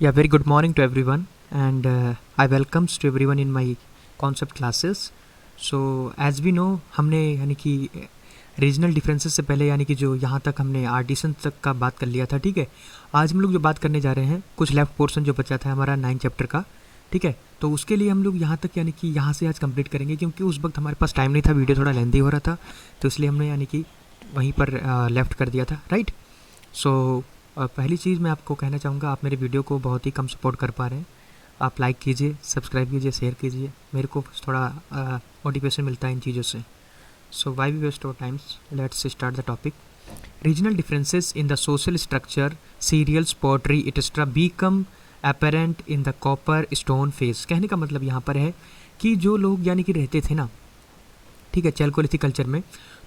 Yeah, very good morning to everyone, and I welcomes to everyone in my concept classes. So as we know, हमने यानी कि regional differences से पहले यानी कि जो यहाँ तक हमने आर्टिसन तक का बात कर लिया था, ठीक है। आज हम लोग जो बात करने जा रहे हैं, कुछ लेफ्ट पोर्शन जो बचा था हमारा 9 चैप्टर का, ठीक है। तो उसके लिए हम लोग यहाँ तक यानी कि यहाँ से आज कंप्लीट करेंगे, क्योंकि उस वक्त हमारे पास टाइम नहीं था, वीडियो थोड़ा लेंदी हो रहा था, तो इसलिए हमने यानी कि वहीं पर लेफ्ट कर दिया था, राइट। सो पहली चीज़ मैं आपको कहना चाहूँगा, आप मेरे वीडियो को बहुत ही कम सपोर्ट कर पा रहे हैं। आप लाइक कीजिए, सब्सक्राइब कीजिए, शेयर कीजिए, मेरे को थोड़ा मोटिवेशन मिलता है इन चीज़ों से। So why we waste our times, let's start the topic. Regional differences in the social structure, cereals, pottery etcetera become apparent in the copper stone phase. कहने का मतलब यहाँ पर है कि जो लोग यानी कि रहते थे ना, ठीक है, चैल्कोलिथिक कल्चर में,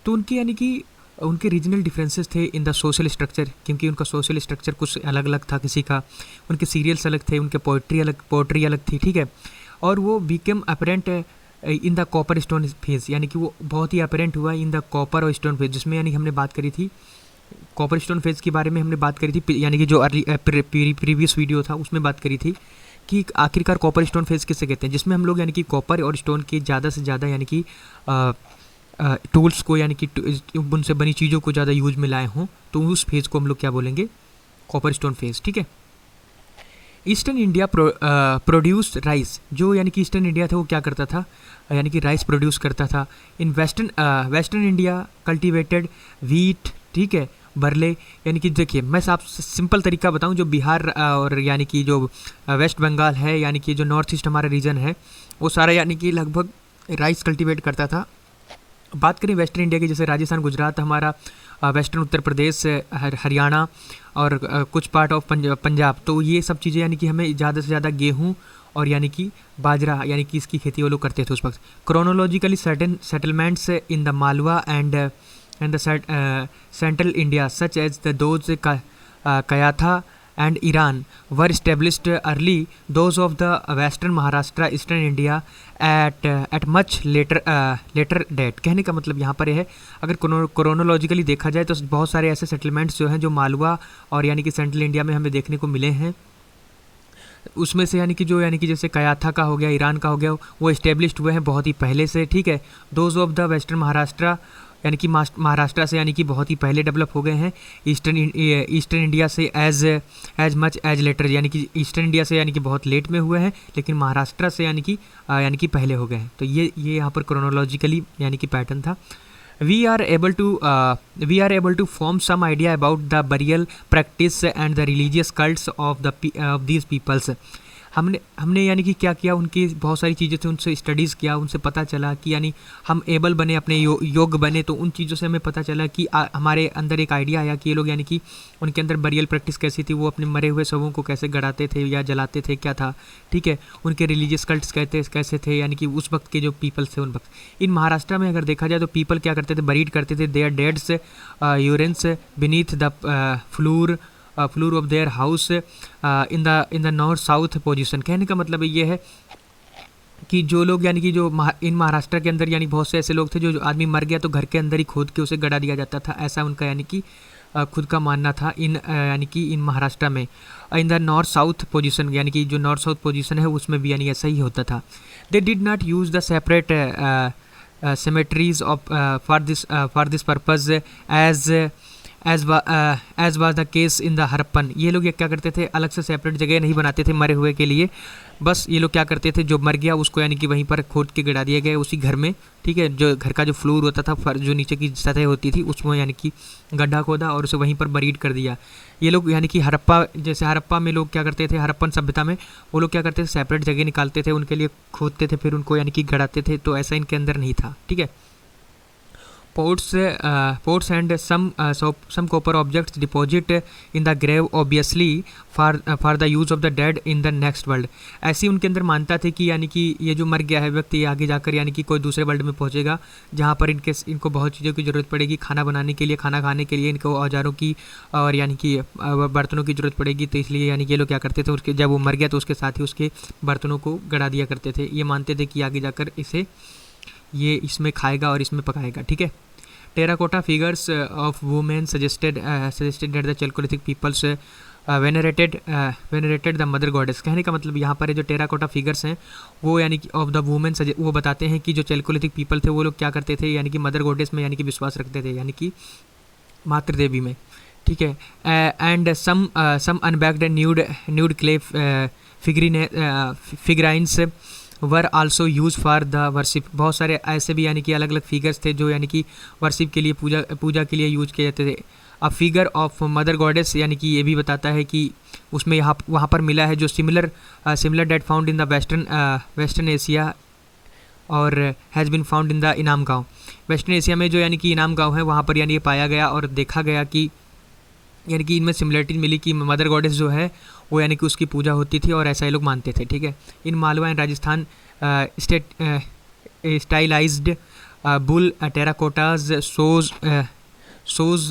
तो उनकी यानी कि उनके रीजनल डिफरेंसेस थे इन द सोशल स्ट्रक्चर, क्योंकि उनका सोशल स्ट्रक्चर कुछ अलग अलग था किसी का, उनके सीरियल्स अलग थे, उनके पोइट्री अलग थी, ठीक है। और वो become apparent in the copper stone phase, यानी कि वो बहुत ही अपेरेंट हुआ इन द कॉपर और स्टोन फेज, जिसमें यानी हमने बात करी थी कॉपर स्टोन फेज के बारे में, हमने बात करी थी, यानी कि जो प्रीवियस वीडियो था उसमें बात करी थी कि आखिरकार कॉपर स्टोन फेज किसे कहते हैं, जिसमें हम लोग यानी कि कॉपर और स्टोन के ज़्यादा से ज़्यादा यानी कि टूल्स को, यानी कि उनसे बनी चीज़ों को ज़्यादा यूज में लाए हों, तो उस फेज़ को हम लोग क्या बोलेंगे, कॉपर स्टोन फेज़, ठीक है। ईस्टर्न इंडिया प्रोड्यूस राइस, जो यानी कि ईस्टर्न इंडिया था वो क्या करता था, यानी कि राइस प्रोड्यूस करता था। In western India cultivated wheat, ठीक है, बरले। यानी कि देखिए, मैं साफ सिंपल तरीका बताऊं, जो बिहार और यानी कि जो वेस्ट बंगाल है, यानी कि जो नॉर्थ ईस्ट हमारा रीजन है, वो सारा यानी कि लगभग राइस कल्टिवेट करता था। बात करें वेस्टर्न इंडिया की, जैसे राजस्थान, गुजरात, हमारा वेस्टर्न उत्तर प्रदेश, हरियाणा और कुछ पार्ट ऑफ पंजाब, तो ये सब चीज़ें यानी कि हमें ज़्यादा से ज़्यादा गेहूँ और यानी कि बाजरा, यानी कि इसकी खेती वो लोग करते थे उस वक्त। Chronologically certain settlements in the Malwa and the central India such as the those Kayatha and Iran were established early. Those of the western Maharashtra, eastern India at much later date. कहने का मतलब यहाँ पर है, अगर क्रोनोलॉजिकली देखा जाए तो बहुत सारे ऐसे सेटलमेंट्स जो हैं जो मालवा और यानी कि सेंट्रल इंडिया में हमें देखने को मिले हैं। उसमें से यानी कि जो यानी कि जैसे कयाथा का हो गया, ईरान का हो गया, वो इस्टेब्लिश्ड हुए हैं बहुत ही पहले से, ठीक है। Those of the western Maharashtra, यानी कि महाराष्ट्र से यानी कि बहुत ही पहले डेवलप हो गए हैं। ईस्टर्न इंडिया से एज मच एज लेटर, यानी कि ईस्टर्न इंडिया से यानी कि बहुत लेट में हुए हैं, लेकिन महाराष्ट्र से यानी कि पहले हो गए हैं। तो ये यहाँ पर क्रोनोलॉजिकली यानी कि पैटर्न था। we are able to form some idea about the burial practice and the religious cults of these peoples. हमने यानी कि क्या किया, उनकी बहुत सारी चीज़ें थी, उनसे स्टडीज़ किया, उनसे पता चला कि यानी हम एबल बने, अपने योग्य बने, तो उन चीज़ों से हमें पता चला कि हमारे अंदर एक आइडिया आया कि ये लोग यानी कि उनके अंदर बरियल प्रैक्टिस कैसी थी, वो अपने मरे हुए शवों को कैसे गड़ाते थे या जलाते थे, क्या था, ठीक है। उनके रिलीजियस कल्ट्स कैसे थे, यानी कि उस वक्त के जो पीपल्स थे उन वक्त। इन महाराष्ट्र में अगर देखा जाए तो पीपल क्या करते थे, बरीड करते थे their deads urns beneath the floor of their house in the north south position. कहने का मतलब ये है कि जो लोग यानी कि जो इन महाराष्ट्र के अंदर यानी बहुत से ऐसे लोग थे जो आदमी मर गया तो घर के अंदर ही खोद के उसे गड़ा दिया जाता था, ऐसा उनका यानी कि खुद का मानना था यानी कि इन महाराष्ट्र में। इन द नॉर्थ साउथ पोजीशन, यानी कि जो नॉर्थ साउथ पोजीशन है उसमें भी यानी ऐसा ही होता था। They did not use the separate cemeteries for this purpose as was the case in the Harappan. ये लोग ये क्या करते थे, अलग से सेपरेट जगह नहीं बनाते थे मरे हुए के लिए, बस ये लोग क्या करते थे, जो मर गया उसको यानी कि वहीं पर खोद के गिरा दिया गया उसी घर में, ठीक है। जो घर का जो फ्लोर होता था, जो नीचे की सतह होती थी, उसमें यानी कि गड्ढा खोदा और उसे वहीं पर बरीड कर दिया। ये लोग यानी कि हड़प्पा, जैसे हड़प्पा में लोग क्या करते थे, हड़प्पन सभ्यता में वो लोग क्या करते थे, सेपरेट जगह निकालते थे, उनके लिए खोदते थे, फिर उनको यानी कि गड़ाते थे, तो ऐसा इनके अंदर नहीं था, ठीक है। Pots and some copper objects deposit in the grave obviously for the use of the dead in the next world। ऐसी उनके अंदर मानता थे कि यानी कि ये जो मर गया है व्यक्ति, ये आगे जाकर यानी कि कोई दूसरे वर्ल्ड में पहुंचेगा, जहाँ पर इनको बहुत चीज़ों की ज़रूरत पड़ेगी, खाना बनाने के लिए, खाना खाने के लिए, इनको औजारों की और यानी कि बर्तनों की ज़रूरत पड़ेगी। तो इसलिए यानी कि ये लोग क्या करते थे, उसके जब वो मर गया तो उसके साथ ही उसके बर्तनों को गड़ा दिया करते थे। ये मानते थे कि आगे जाकर ये इसमें खाएगा और इसमें पकाएगा, ठीक है। Terracotta figures of women suggested that the chalcolithic peoples venerated the mother goddess. कहने का मतलब यहाँ पर जो टेराकोटा फिगर्स हैं वो यानी कि ऑफ द वुमेन वो बताते हैं कि जो चैल्कोलिथिक पीपल थे वो लोग क्या करते थे, यानी कि मदर गॉडेस में यानी कि विश्वास रखते थे, यानी कि मातृ देवी में। ठीक है। And some unbaked nude clay figurines were also use for the worship. बहुत सारे ऐसे भी यानी कि अलग अलग फिगर्स थे जो यानी कि वर्शिप के लिए पूजा के लिए यूज किए जाते थे। A figure of mother goddess यानी कि ये भी बताता है कि उसमें वहाँ पर मिला है जो similar that found in the western Asia और has been found in the Inamgaon. Western Asia में जो यानी कि इनाम गाँव है वहाँ पर यानी ये पाया गया और देखा गया कि यानी कि इनमें सिमिलरिटी मिली कि मदर गॉडेस जो है वो यानी कि उसकी पूजा होती थी और ऐसा ये लोग मानते थे। ठीक है। In Malwa and Rajasthan stylised bull terracottas shows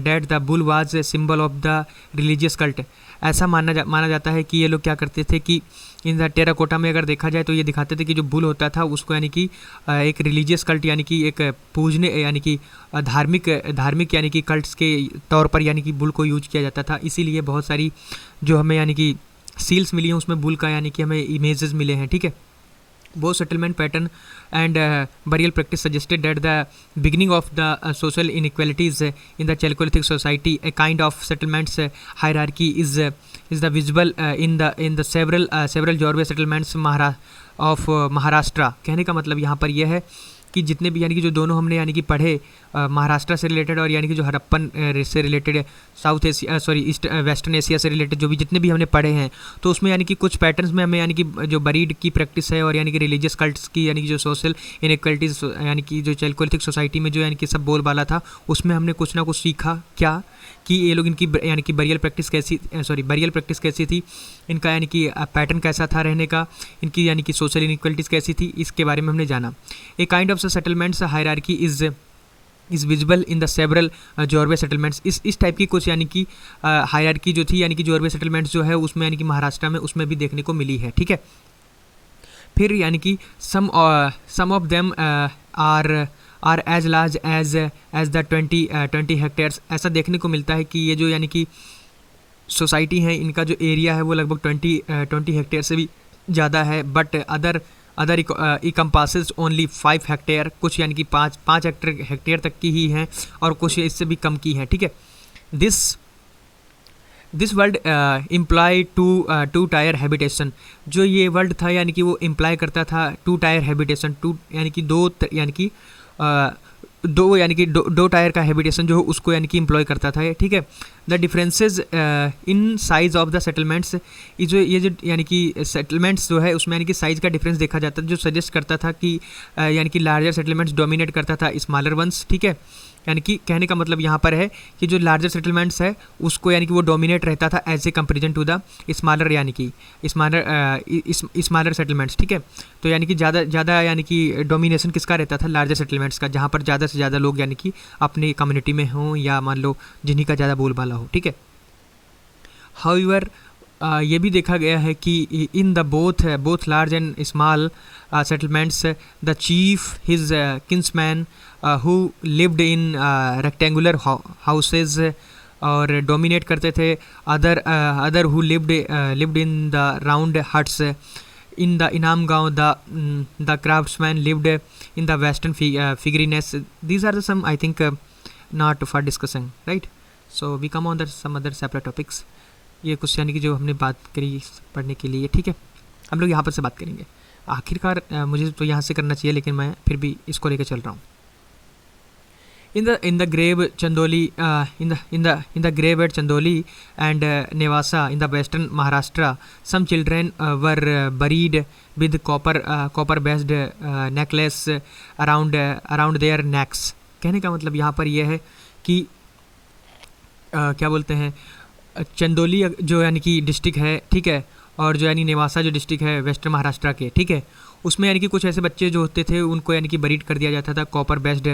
that the bull was a symbol of the religious cult। ऐसा माना जाता है कि ये लोग क्या करते थे कि इन द टेराकोटा में अगर देखा जाए तो ये दिखाते थे कि जो बुल होता था उसको यानी कि एक रिलीजियस कल्ट यानी कि एक पूजने यानी कि धार्मिक यानी कि कल्ट्स के तौर पर यानी कि बुल को यूज किया जाता था। इसीलिए बहुत सारी जो हमें यानी कि सील्स मिली हैं उसमें बुल का यानी कि हमें इमेजेस मिले हैं। ठीक है। Both settlement pattern and burial practice suggested that the beginning of the social inequalities in the Chalcolithic society, a kind of settlements hierarchy is the visible in the several Jorwe settlements of Maharashtra। कहने का मतलब यहाँ पर यह है कि जितने भी यानी कि जो दोनों हमने यानी कि पढ़े महाराष्ट्र से रिलेटेड और यानी कि जो हड़प्पन से related south Asia east western Asia से रिलेटेड जो भी जितने भी हमने पढ़े हैं तो उसमें यानी कि कुछ पैटर्न्स में हमें यानी कि जो बरीड की प्रैक्टिस है और यानी कि रिलीजियस कल्ट्स की यानी कि जो सोशल इनइक्वालिटीज़ यानी कि जो चैल्कोलिथिक सोसाइटी में जो यानी कि सब बोलबाला था उसमें हमने कुछ ना कुछ सीखा क्या कि ये लोग इनकी यानी कि बरियल प्रैक्टिस कैसी थी, इनका यानी कि पैटर्न कैसा था रहने का, इनकी यानी कि सोशल इनइक्वालिटीज़ कैसी थी, इसके बारे में हमने जाना। A kind of settlements hierarchy is visible in the several Jorwe settlements. इस टाइप की कुछ यानी कि हायरार्की जो थी यानी कि जोरवे सेटलमेंट्स जो है उसमें यानी कि महाराष्ट्र में उसमें भी देखने को मिली है। ठीक है। फिर यानी कि some of them are as large as the 20 hectares. ऐसा देखने को मिलता है कि ये जो यानी कि सोसाइटी है इनका जो एरिया है वो लगभग 20 हेक्टेयर से भी ज़्यादा है। But other encompasses only 5 hectare. कुछ यानी कि 5 हेक्टेयर तक की ही हैं और कुछ इससे भी कम की हैं। ठीक है। This word imply two tier habitation. जो ये वर्ड था यानी कि वो इम्प्लाई करता था 2 टायर हैबिटेशन। यानी कि दो टायर का हैबिटेशन जो उसको यानी कि इम्प्लॉय करता था। ठीक है। The differences in size of the settlements. ये जो यानी कि सेटलमेंट्स जो है उसमें यानी कि साइज़ का डिफरेंस देखा जाता है जो सजेस्ट करता था कि यानी कि लार्जर सेटलमेंट्स डोमिनेट करता था स्मॉलर वंस। ठीक है। यानी कि कहने का मतलब यहाँ पर है कि जो लार्जर सेटलमेंट्स है उसको यानी कि वो डोमिनेट रहता था as a comparison to the smaller यानी कि स्मॉलर सेटलमेंट्स। ठीक है। तो यानी कि ज़्यादा यानी कि डोमिनेशन किसका रहता था, लार्जर सेटलमेंट्स का, जहाँ पर ज़्यादा से ज़्यादा लोग यानी कि अपनी कम्युनिटी में हों या मान लो जिन्हीं का ज़्यादा बोलबाला हो। ठीक है। हाउएवर ये भी देखा गया है कि in the both large and small settlements the chief his kinsman who lived in rectangular houses और डोमिनेट करते थे other who lived in the round huts in the Inamgaon the craftsman lived in the western figurines. These are the some I think not for discussing, right. So we come on the some other separate topics. ये कुछ यानी कि जो हमने बात करी पढ़ने के लिए। ठीक है। हम लोग यहाँ पर से बात करेंगे। आखिरकार मुझे तो यहाँ से करना चाहिए लेकिन मैं फिर भी इसको लेकर चल रहा हूँ। in the grave Chandoli in the grave at Chandoli and Nevasa in the western Maharashtra, some children were buried with copper based necklace around their necks। कहने का मतलब यहाँ पर यह है कि क्या बोलते हैं, चंदोली जो यानी कि डिस्ट्रिक्ट है, ठीक है, और जो यानी नेवासा जो डिस्ट्रिक्ट है वेस्टर्न महाराष्ट्र के, ठीक है, उसमें यानी कि कुछ ऐसे बच्चे जो होते थे उनको यानी कि बरीड कर दिया जाता था कॉपर बेस्ड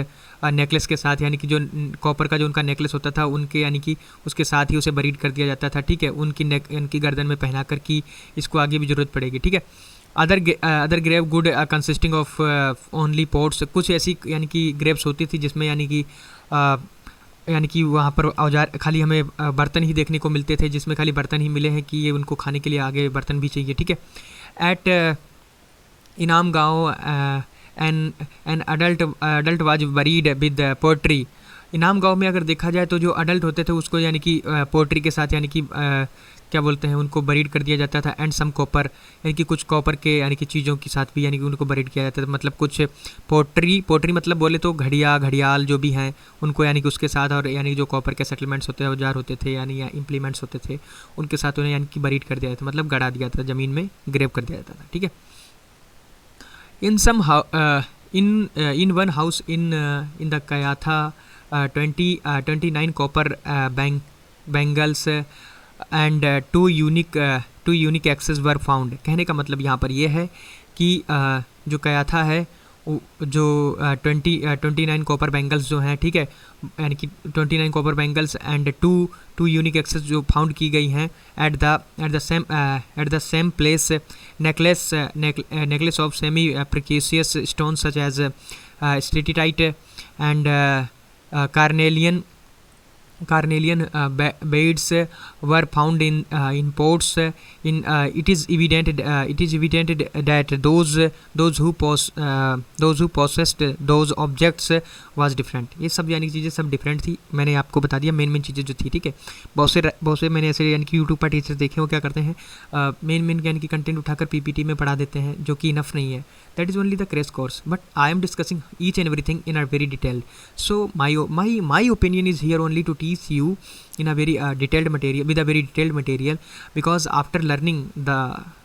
नेकलेस के साथ। यानी कि जो कॉपर का जो उनका नेकलेस होता था उनके यानी कि उसके साथ ही उसे बरीड कर दिया जाता था। ठीक है। उनकी गर्दन में पहना कर कि इसको आगे भी ज़रूरत पड़ेगी। ठीक है। Other grave good consisting of only pots. कुछ ऐसी यानी कि ग्रेव्स होती थी जिसमें यानी कि यानी कि वहाँ पर औजार खाली हमें बर्तन ही देखने को मिलते थे, जिसमें खाली बर्तन ही मिले हैं कि ये उनको खाने के लिए आगे बर्तन भी चाहिए, ठीक है। At Inamgaon an adult was buried with pottery. Inamgaon में अगर देखा जाए तो जो अडल्ट होते थे उसको यानी कि पोट्री के साथ यानी कि क्या बोलते हैं, उनको बरीड कर दिया जाता था। एंड सम कॉपर, यानी कि कुछ कॉपर के यानी कि चीज़ों के साथ भी यानी कि उनको बरीड किया जाता था। मतलब कुछ पोट्री मतलब बोले तो घड़ियाल जो भी हैं उनको यानी कि उसके साथ, और यानी कि जो कॉपर के सेटलमेंट्स होते हैं, औजार होते थे यानी या इम्प्लीमेंट्स होते थे, उनके साथ उन्हें यानी कि बरीड कर दिया जाता था, मतलब गड़ा दिया जाता था, ज़मीन में ग्रेव कर दिया जाता था, ठीक है। In some in one house in the Kayatha 29 copper bangles and two unique axes were found। कहने का मतलब यहाँ पर ये है कि जो कयाथा है जो 29 कॉपर बैंगल्स जो हैं, ठीक है, यानी कि 29 copper bangles and two unique axes जो फाउंड की गई हैं at the same place. Necklace of semi precious stone such as steatite and carnelian beads were found in pots it is evident that those who possessed those objects was different। ये सब यानी कि चीज़ें सब different थी, मैंने आपको बता दिया मेन चीज़ें जो थी, ठीक है। बहुत से मैंने ऐसे यानी कि यूट्यूब पर टीचर देखे वो क्या करते हैं, मेन यानी कि कंटेंट उठाकर पीपीटी में पढ़ा देते हैं, जो कि इनफ नहीं है। That is only the crash course, but I am discussing each and everything in a very detail. So my opinion is here only to teach you in a very detailed material, with a very detailed material, because after learning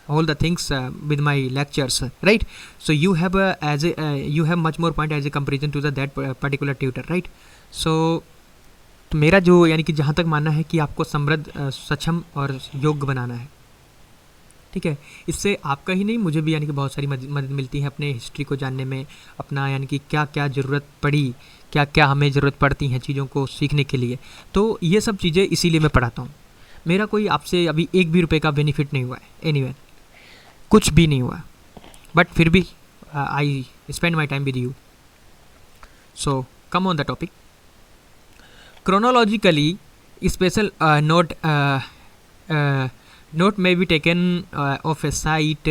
all the things with my lectures, right, so you have you have much more point as a comparison to that particular tutor, right। so तो मेरा जो यानी कि जहाँ तक मानना है कि आपको समृद्ध सक्षम और योग्य बनाना है, ठीक है। इससे आपका ही नहीं, मुझे भी यानी कि बहुत सारी मदद मिलती है अपने हिस्ट्री को जानने में, अपना यानी कि क्या क्या ज़रूरत पड़ी, क्या क्या हमें ज़रूरत पड़ती हैं चीज़ों को सीखने के लिए। तो ये सब चीज़ें इसीलिए मैं पढ़ाता हूँ। मेरा कोई आपसे अभी एक भी रुपये का बेनिफिट नहीं हुआ है, एनीवे कुछ भी नहीं हुआ, बट फिर भी I spend my time with you. So come on the topic. Chronologically special note may be taken of a site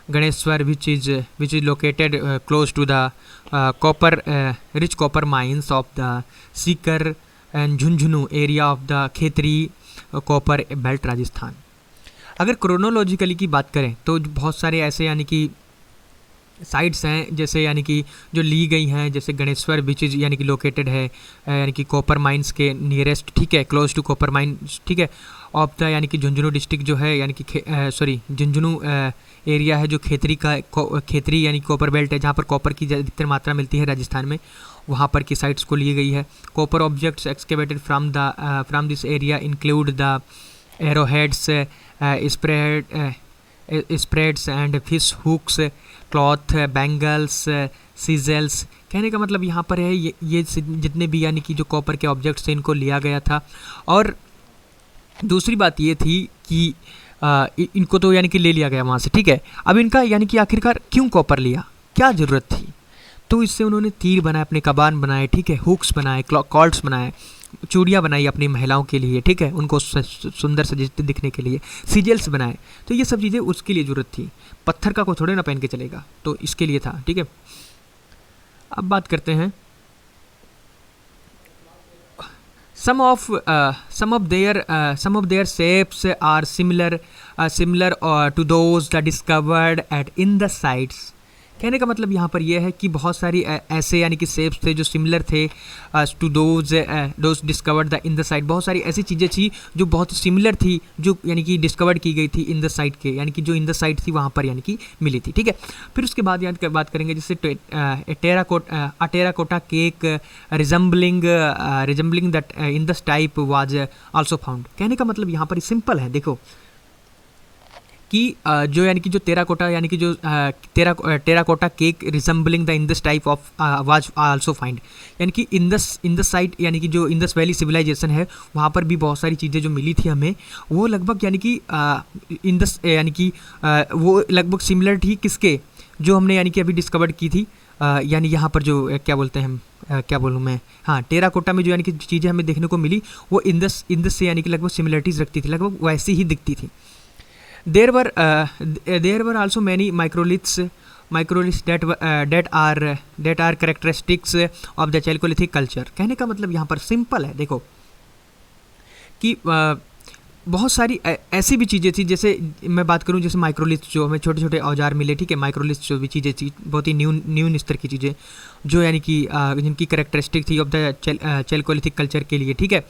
Ganeshwar which is located close to the rich copper mines of the Sikar and Jhunjhunu area of the Khetri copper belt Rajasthan. अगर chronologically की बात करें तो बहुत सारे ऐसे यानी कि साइट्स हैं जैसे यानी कि जो ली गई हैं, जैसे गणेश्वर बीच यानी कि लोकेटेड है यानी कि कॉपर माइंस के नियरेस्ट, ठीक है, क्लोज टू कॉपर माइंस, ठीक है, ऑफ द यानी कि झुंझुनू डिस्ट्रिक्ट जो है यानी कि झुंझुनू एरिया है जो खेतरी यानी कॉपर बेल्ट है, जहाँ पर कॉपर की अधिकतर मात्रा मिलती है राजस्थान में, वहाँ पर की साइट्स को ली गई है। Copper objects excavated from this area include the arrowheads, spreads and fish hooks, cloth, bangles, chisels. कहने का मतलब यहाँ पर है ये जितने भी यानी कि जो कॉपर के ऑब्जेक्ट्स थे इनको लिया गया था। और दूसरी बात ये थी कि इनको तो यानी कि ले लिया गया वहाँ से, ठीक है। अब इनका यानी कि आखिरकार क्यों कॉपर लिया, क्या ज़रूरत थी, तो इससे उन्होंने तीर बनाए, अपने कबान बनाए, ठीक है, हुक्स बनाए, कॉर्ड्स बनाए, चूड़ियाँ बनाई अपनी महिलाओं के लिए, ठीक है, उनको सुंदर से दिखने के लिए, सीजल्स बनाए। तो ये सब चीज़ें उसके लिए ज़रूरत थी, पत्थर का कोई थोड़े ना पहन के चलेगा, तो इसके लिए था, ठीक है। अब बात करते हैं some of their shapes are similar to those that discovered in the sites। कहने का मतलब यहाँ पर यह है कि बहुत सारी ऐसे यानी कि शेप्स थे जो सिमिलर थे to those discovered the in the site. बहुत सारी ऐसी चीज़ें थी जो बहुत सिमिलर थी, जो यानी कि डिस्कवर्ड की गई थी इन द साइट के, यानी कि जो इन द साइट थी वहाँ पर यानी कि मिली थी, ठीक है। फिर उसके बाद बात करेंगे जैसे terracotta cake resembling that in the type was also found. कहने का मतलब यहाँ पर सिंपल है, देखो कि जो यानी कि जो टेराकोटा यानी कि जो terracotta cake resembling the Indus type of was also find, यानी कि इंडस साइट यानी कि जो इंडस वैली सिविलाइजेशन है वहाँ पर भी बहुत सारी चीज़ें जो मिली थी हमें, वो लगभग यानी कि इंडस यानी कि वो लगभग सिमिलर थी किसके, जो हमने यानी कि अभी डिस्कवर्ड की थी यानी यहाँ पर जो क्या बोलते हैं हम, क्या बोलूँ मैं, हाँ, टेराकोटा में जो यानी कि चीज़ें हमें देखने को मिली वो इंदस से यानी कि लगभग सिमिलरिटीज़ रखती थी, लगभग वैसी ही दिखती थी। There were also many microliths that are characteristics of the Chalcolithic culture। कहने का मतलब यहाँ पर सिंपल है, देखो कि बहुत सारी ऐसी भी चीज़ें थी, जैसे मैं बात करूं जैसे माइक्रोलिथ जो हमें छोटे छोटे औजार मिले, ठीक है, माइक्रोलिथ जो भी चीज़ें थी बहुत ही न्यू स्तर की चीज़ें जो यानी कि जिनकी करेक्टरिस्टिक थी ऑफ द चैल्कोलिथिक कल्चर के लिए, ठीक है,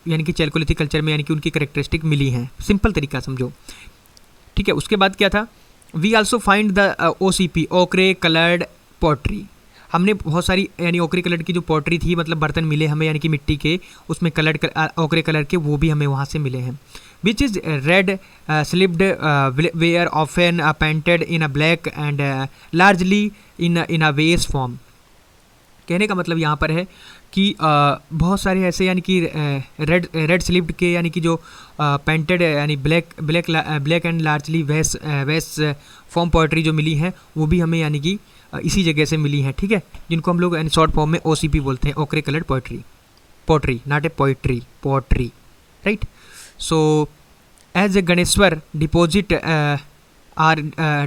यानी कि चैल्कोलिथिक कल्चर में यानी कि उनकी करेक्टरिस्टिक मिली हैं, सिंपल तरीका समझो, ठीक है। उसके बाद क्या था, we also find the OCP ochre coloured pottery. हमने बहुत सारी यानी ओक्रे कलर की जो पॉटरी थी, मतलब बर्तन मिले हमें यानी कि मिट्टी के, उसमें कलर्ड ओक्रे कलर के, वो भी हमें वहाँ से मिले हैं। Which is red slipped ware often painted in a black and largely in a vase form. कहने का मतलब यहाँ पर है कि बहुत सारे ऐसे यानी कि रेड स्लिप्ड के यानी कि जो पेंटेड यानी ब्लैक एंड लार्जली वेस फॉर्म पोइट्री जो मिली है वो भी हमें यानी कि इसी जगह से मिली है, ठीक है, जिनको हम लोग यानी शॉर्ट फॉर्म में OCP बोलते हैं, ochre coloured pottery not a poetry, pottery, right. So as a Ganeshwar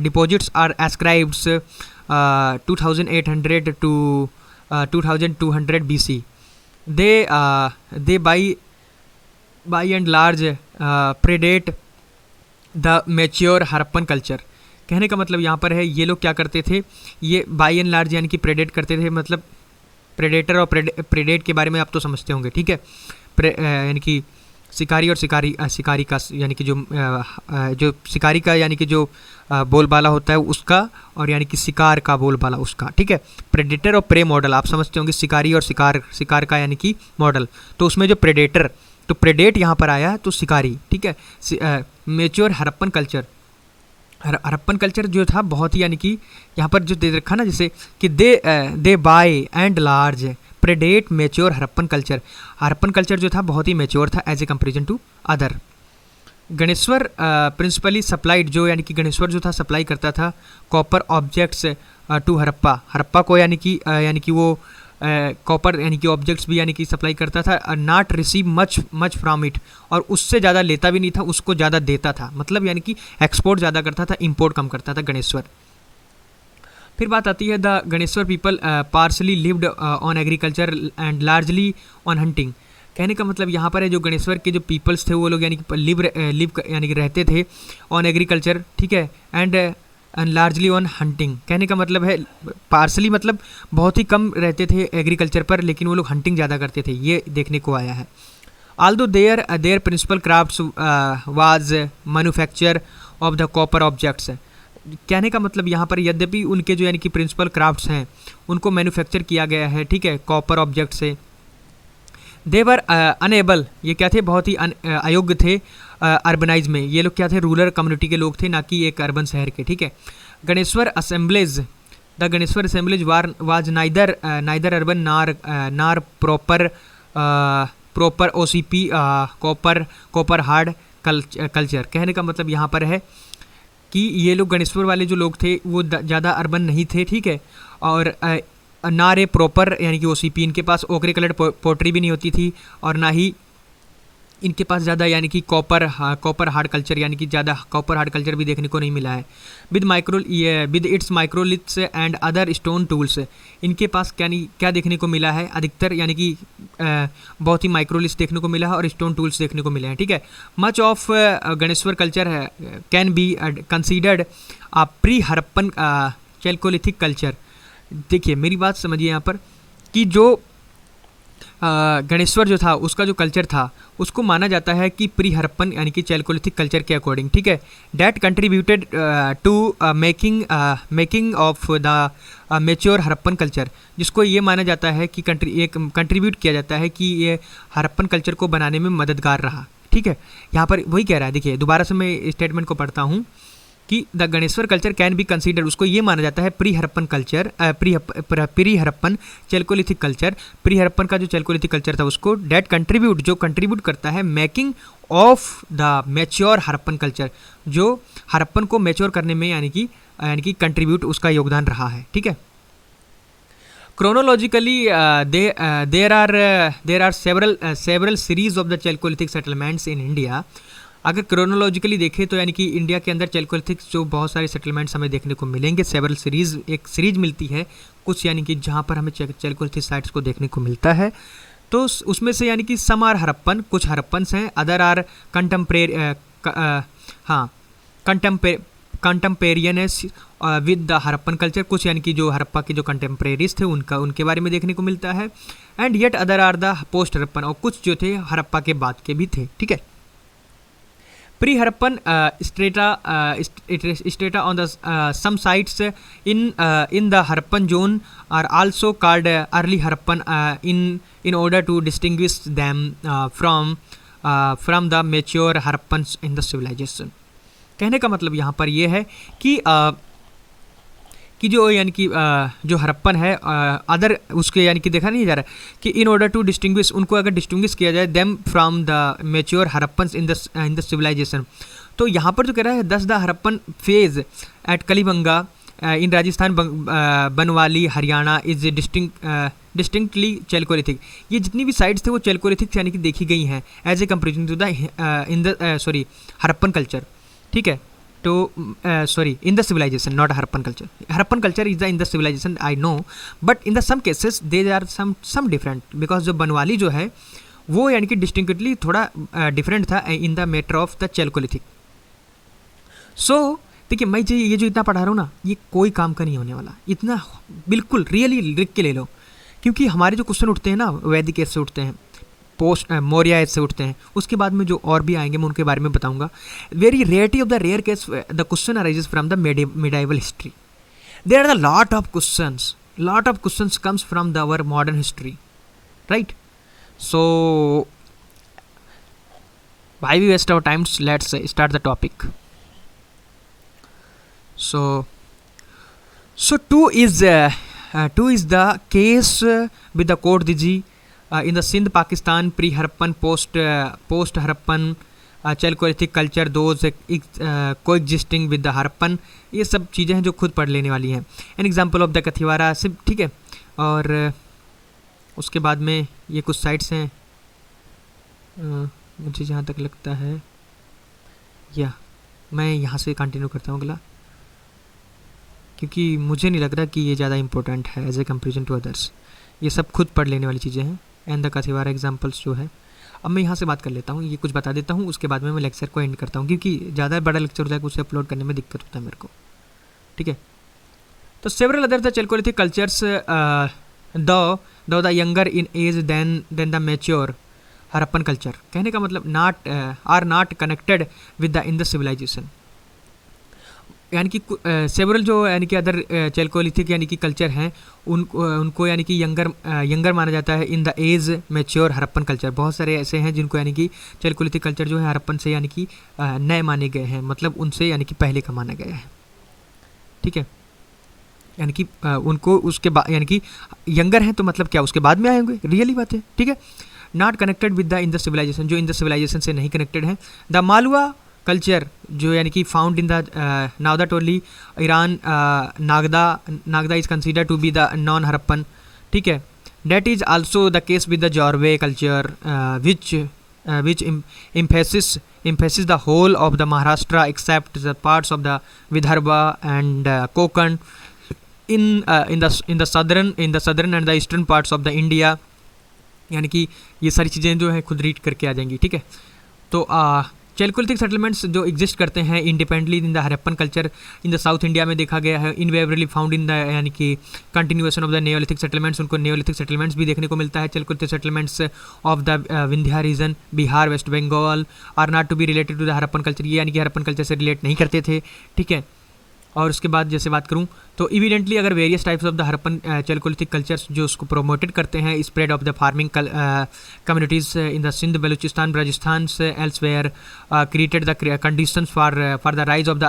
deposits are ascribed 2800 to 2200 BC। They by and large predate the mature Harappan culture। कहने का मतलब यहाँ पर है ये लोग क्या करते थे, ये बाई एंड लार्ज यानी कि प्रेडेट करते थे, मतलब प्रेडेटर और प्रेडेट के बारे में आप तो समझते होंगे, ठीक है, यानी कि शिकारी और शिकारी का यानी कि जो शिकारी का यानी कि जो बोलबाला होता है उसका, और यानी कि शिकार का बोलबाला उसका, ठीक है। प्रेडेटर और प्रे मॉडल आप समझते होंगे, शिकारी और शिकार का यानी कि मॉडल, तो उसमें जो प्रेडेटर, तो प्रेडेट यहाँ पर आया तो शिकारी, ठीक है। Mature Harappan culture, Harappan culture जो था बहुत ही यानी कि यहाँ पर जो दे रखा ना, जैसे कि they by and large predate mature Harappan culture. Harappan culture जो था बहुत ही मेच्योर था as a comparison to other. Ganeshwar principally supplied, जो यानी कि गणेश्वर जो था सप्लाई करता था कॉपर ऑब्जेक्ट्स टू हरप्पा को, यानी कि वो कॉपर यानी कि ऑब्जेक्ट्स भी यानी कि सप्लाई करता था, not receive much from it, और उससे ज़्यादा लेता भी नहीं था, उसको ज़्यादा देता था, मतलब यानी कि एक्सपोर्ट ज़्यादा करता था, इंपोर्ट कम करता था गणेश्वर। फिर बात आती है the Ganeshwar people partly lived on agriculture and largely on hunting. कहने का मतलब यहाँ पर है जो गणेश्वर के जो पीपल्स थे वो लोग यानी कि लिव यानी कि रहते थे ऑन एग्रीकल्चर, ठीक है, एंड लार्जली ऑन हंटिंग। कहने का मतलब है पार्सली मतलब बहुत ही कम रहते थे एग्रीकल्चर पर, लेकिन वो लोग हंटिंग ज़्यादा करते थे, ये देखने को आया है। Although their principal crafts was manufacture of the copper objects. कहने का मतलब यहाँ पर यद्यपि उनके जो यानी कि प्रिंसिपल क्राफ्ट्स हैं उनको मैन्युफैक्चर किया गया है, ठीक है, कॉपर ऑब्जेक्ट से। देवर अनेबल, ये क्या थे, बहुत ही अयोग्य थे अर्बनाइज में, ये लोग क्या थे, रूरल कम्युनिटी के लोग थे, ना कि एक अर्बन शहर के, ठीक है। Ganeshwar assemblies, the Ganeshwar assemblies was neither urban nor proper OCP copper hoard culture. कहने का मतलब यहाँ पर है कि ये लोग गणेश्वर वाले जो लोग थे वो ज़्यादा अर्बन नहीं थे, ठीक है, और ना रे प्रॉपर यानी कि OCP, इनके पास ओक्रे कलर्ड पोट्री भी नहीं होती थी, और ना ही इनके पास ज़्यादा यानी कि कॉपर हार्ड कल्चर यानी कि ज़्यादा कॉपर हार्ड कल्चर भी देखने को नहीं मिला है। With its microliths and other stone tools, इनके पास क्या देखने को मिला है, अधिकतर यानी कि बहुत ही माइक्रोलिथ्स देखने को मिला है और स्टोन टूल्स देखने को मिले हैं, ठीक है। Much of Ganeshwar culture can be considered a pre Harappan Chalcolithic culture. देखिए मेरी बात समझिए यहाँ पर कि जो गणेश्वर जो था उसका जो कल्चर था उसको माना जाता है कि प्री हरप्पन यानी कि चैल्कोलिथिक कल्चर के अकॉर्डिंग, ठीक है। That contributed to making of the mature Harappan culture, जिसको ये माना जाता है कि कंट्रीब्यूट किया जाता है कि ये हरप्पन कल्चर को बनाने में मददगार रहा, ठीक है। यहाँ पर वही कह रहा है, देखिए दोबारा से मैं स्टेटमेंट को पढ़ता हूँ कि the Ganeshwar culture can be consider, उसको ये माना जाता है pre Harappan culture, pre Harappan Chalcolithic culture, pre Harappan का जो चैल्कोलिथिक कल्चर था उसको डैट कंट्रीब्यूट करता है making of the mature Harappan culture, जो हरप्पन को मैच्योर करने में यानी कि कंट्रीब्यूट उसका योगदान रहा है, ठीक है। Chronologically, there are several series of the Chalcolithic settlements in India. अगर क्रोनोलॉजिकली देखें तो यानी कि इंडिया के अंदर चैल्कोलिथिक जो बहुत सारे सेटलमेंट्स हमें देखने को मिलेंगे, सेवरल सीरीज, एक सीरीज मिलती है कुछ, यानी कि जहाँ पर हमें चैल्कोलिथिक साइट्स को देखने को मिलता है। तो उसमें से यानी कि सम आर हरप्पन, कुछ हरप्पन्स हैं, other are contemporaneous with the Harappan culture, कुछ यानी कि जो हरप्पा के जो कंटेम्प्रेरीज थे उनके बारे में देखने को मिलता है। And yet other are the post Harappan, और कुछ जो थे हरप्पा के बाद के भी थे, ठीक है। Pre Harappan strata on the some sites in the Harappan zone are also called early Harappan in order to distinguish them from the mature Harappans in the civilization. कहने का मतलब यहाँ पर ये है कि जो यानी कि जो हरप्पन है अदर उसके यानी कि देखा नहीं जा रहा कि इन ऑर्डर टू डिस्टिंग्विश, उनको अगर डिस्टिंग्विश किया जाए them from the mature Harappans in the civilisation, तो यहाँ पर जो कह रहा है thus the Harappan phase at Kalibangan in Rajasthan, Banawali, Haryana is distinctly chalcolithic. ये जितनी भी साइट्स थे वो चैल्कोलिथिक यानी कि देखी गई हैं as a comparison to the Harappan culture, ठीक है। तो sorry, in the civilization, not Harappan culture. Harappan culture is in the civilization, I know, but in the some cases there are some different, because जो बनवाली जो है वो यानी कि distinctly थोड़ा डिफरेंट था in the matter of the chalcolithic. So देखिए, मैं ये जो इतना पढ़ा रहा हूँ ना, ये कोई काम का नहीं होने वाला, इतना बिल्कुल रियली लिख के ले लो, क्योंकि हमारे जो क्वेश्चन उठते हैं ना वैदिक एज से उठते हैं, पोस्ट मौर्य एज से उठते हैं, उसके बाद में जो और भी आएंगे मैं उनके बारे में बताऊंगा। Very rarity of the rare case the question arises from the medieval history. There are the lot of questions comes from the our modern history, right. So why we waste our times, let's start the topic. So two is the case with the Kot Diji in the Sindh, Pakistan, pre-Harappan, post-Harappan Chalcolithic culture, those coexisting with the Harappan। ये सब चीज़ें हैं जो खुद पढ़ लेने वाली हैं। एन एग्जाम्पल ऑफ द कथिवारा सिर्फ, ठीक है। और उसके बाद में ये कुछ साइट्स हैं, मुझे जहाँ तक लगता है मैं यहाँ से कंटिन्यू करता हूँ अगला, क्योंकि मुझे नहीं लग रहा कि ये ज़्यादा इंपॉर्टेंट है as a comparison to others. ये सब खुद पढ़ लेने वाली चीज़ें हैं। एंड द कथिवारा एग्जाम्पल्स जो है, अब मैं यहाँ से बात कर लेता हूँ, ये कुछ बता देता हूँ, उसके बाद में मैं लेक्चर को एंड करता हूँ, क्योंकि ज़्यादा बड़ा लेक्चर हो जाएगा उसे अपलोड करने में दिक्कत होता है मेरे को, ठीक है। तो several other the chalcolithic cultures though the younger in age than the mature Harappan culture, कहने का मतलब are not connected with the in the civilisation, यानी कि सेवरल जो यानी कि अदर चैल्कोलिथिक यानी कि कल्चर हैं उनको यानी कि यंगर माना जाता है in the age mature Harappan culture. बहुत सारे ऐसे हैं जिनको यानी कि चैल्कोलिथिक कल्चर जो है हरप्पन से यानी कि नए माने गए हैं, मतलब उनसे यानी कि पहले का माना गया है, ठीक है। यानी कि उनको उसके बाद यानी कि यंगर हैं तो मतलब क्या उसके बाद में आए होंगे, रियली बात है, ठीक है। Not connected with the in the civilisation, जो इन द सिविलाइजेशन से नहीं कनेक्टेड है। द मालवा कल्चर जो यानी कि found in the Navdatoli, Eran, Nagda is consider to be the non Harappan, ठीक है। That is also the case with the Jorwe culture which emphasis the whole of the Maharashtra except the parts of the Vidarbha and Konkan in the southern and the eastern parts of the India. यानी कि ये सारी चीज़ें जो है खुद रीड करके आ जाएंगी, ठीक है। तो चैल्कोलिथिक सेटलमेंट्स जो एग्जिस्ट करते हैं independently in the Harappan culture in the south India में देखा गया है, इनवेरिएबली फाउंड इन द यानी कि continuation of the neolithic settlements, उनको नियोलिथिक सेटलमेंट्स भी देखने को मिलता है। Chalcolithic settlements of the Vindhya region, Bihar, west Bengal are not to be related to the Harappan culture, ये यानी कि हरप्पन कल्चर से रिलेट नहीं करते थे, ठीक है। और उसके बाद जैसे बात करूं तो इविडेंटली अगर various types of the Harappan chalcolithic cultures जो उसको प्रोमोटेड करते हैं, spread of the farming communities in the Sindh, Baluchistan, Rajasthan elsewhere created the conditions for the rise of the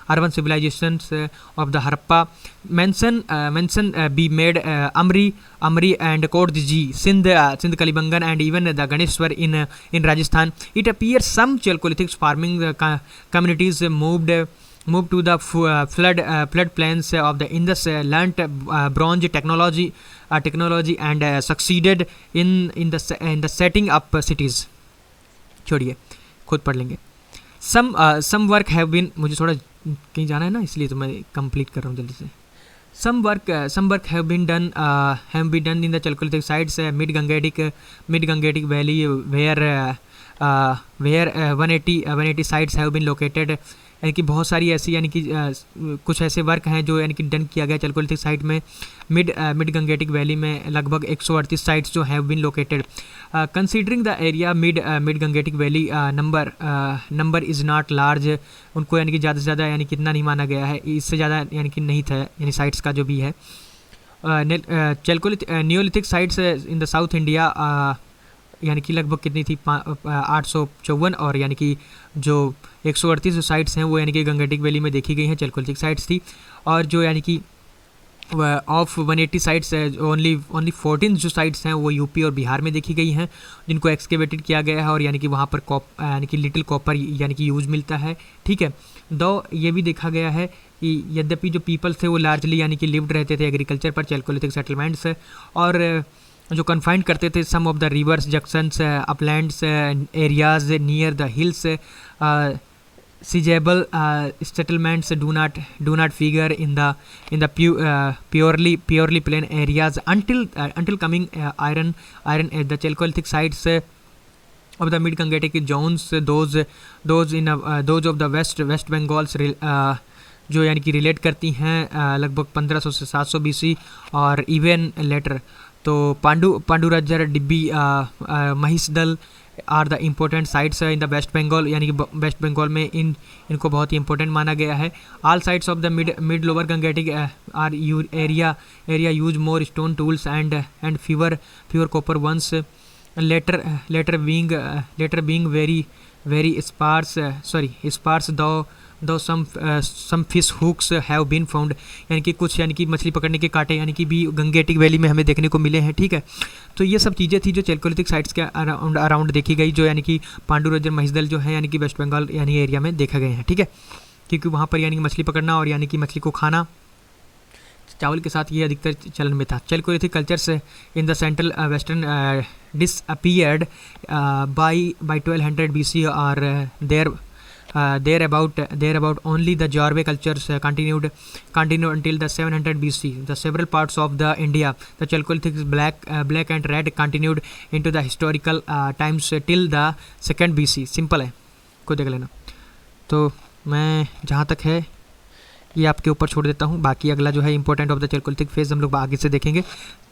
urban civilisations of the Harappa. mention be made Amri and Kot Diji, Sindh Kalibangan and even the Ganeshwar in Rajasthan. It appears some Chalcolithic farming communities moved moved to the flood plains of the Indus, learnt bronze technology and succeeded in the setting up cities. छोड़िए, खुद पढ़ लेंगे. Some work have been, मुझे थोड़ा कहीं जाना है ना, इसलिए तो मैं कंप्लीट कर रहा हूँ जल्दी से. Some work have been done in the Chalcolithic sites, mid Gangetic Valley, where 180 sites have been located. यानी कि बहुत सारी ऐसी यानी कि कुछ ऐसे वर्क हैं जो यानी कि डन किया गया चैलकोलिथिक साइट में. मिड गंगेटिक वैली में लगभग 138 साइट्स जो have been located. Considering the area mid Gangetic valley, number is not large. उनको यानी कि ज़्यादा से ज़्यादा यानी कितना नहीं माना गया है, इससे ज़्यादा यानी कि नहीं था यानी साइट्स का जो भी है. Neolithic sites in the south India यानी कि लगभग कितनी थी, 854, और यानी कि जो 138 जो साइट्स हैं वो यानी कि गंगेटिक वैली में देखी गई हैं, चैलकोलिथिक साइट्स थी. और जो यानी कि ऑफ 180 साइट्स ओनली 14 जो साइट्स हैं वो यूपी और बिहार में देखी गई हैं, जिनको एक्सकेवेटेड किया गया है, और यानी कि वहाँ पर यानी कि लिटिल कॉपर यानी कि यूज़ मिलता है. ठीक है, दो ये भी देखा गया है कि यद्यपि जो पीपल्स थे वो लार्जली यानी कि लिव्ड रहते थे एग्रीकल्चर पर, चैलकोलिथिक सेटलमेंट्स, और जो कन्फाइंड करते थे some of the rivers junctions, uplands areas near the hills. Sizeable settlements do not figure in the purely plain areas until coming iron age. The Chalcolithic sites of the mid Gangetic zones, those of the West Bengals जो यानी कि relate करती हैं लगभग 1500 से 700 BC और even letter. तो Pandu Rajar, Dhibi, Mahishadal are the important sites in the West Bengal. यानी कि वेस्ट बंगाल में इनको बहुत ही इंपॉर्टेंट माना गया है. All sites of the mid lower Gangetic are area use more stone tools and fewer copper ones. Later being very sparse though some fish hooks have been found. यानी कि कुछ यानी कि मछली पकड़ने के कांटे यानी कि भी गंगेटिक वैली में हमें देखने को मिले हैं. ठीक है, तो ये सब चीज़ें थी जो चैलकोलिथिक साइट्स के अराउंड देखी गई, जो यानी कि पांडुरज्जर महिषदल जो है यानी कि वेस्ट बंगाल यानी एरिया में देखा गए हैं. ठीक है, क्योंकि वहाँ पर यानी कि मछली पकड़ना और यानी कि मछली को खाना चावल के साथ ये अधिकतर चलन में था. Chalcolithic cultures in the central western disappeared by 1200 BC or thereabout. Only the Jorwe cultures continued until the 700 BC. The several parts of the India, the Chalcolithic black and red continued into the historical times till the 2nd BC. Simple है, को देख लेना. तो मैं जहाँ तक है ये आपके ऊपर छोड़ देता हूँ. बाकी अगला जो है इंपॉर्टेंट ऑफ द चैलकोलिथिक फेज हम लोग आगे से देखेंगे.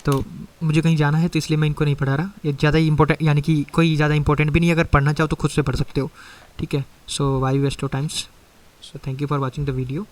तो मुझे कहीं जाना है तो इसलिए मैं इनको नहीं पढ़ा रहा. ये ज़्यादा ही इंपॉर्टेंट यानी कि कोई ज़्यादा इंपॉर्टेंट भी नहीं. अगर पढ़ना चाहो तो खुद से पढ़ सकते हो. ठीक है, so why waste your times. So thank you for watching the video.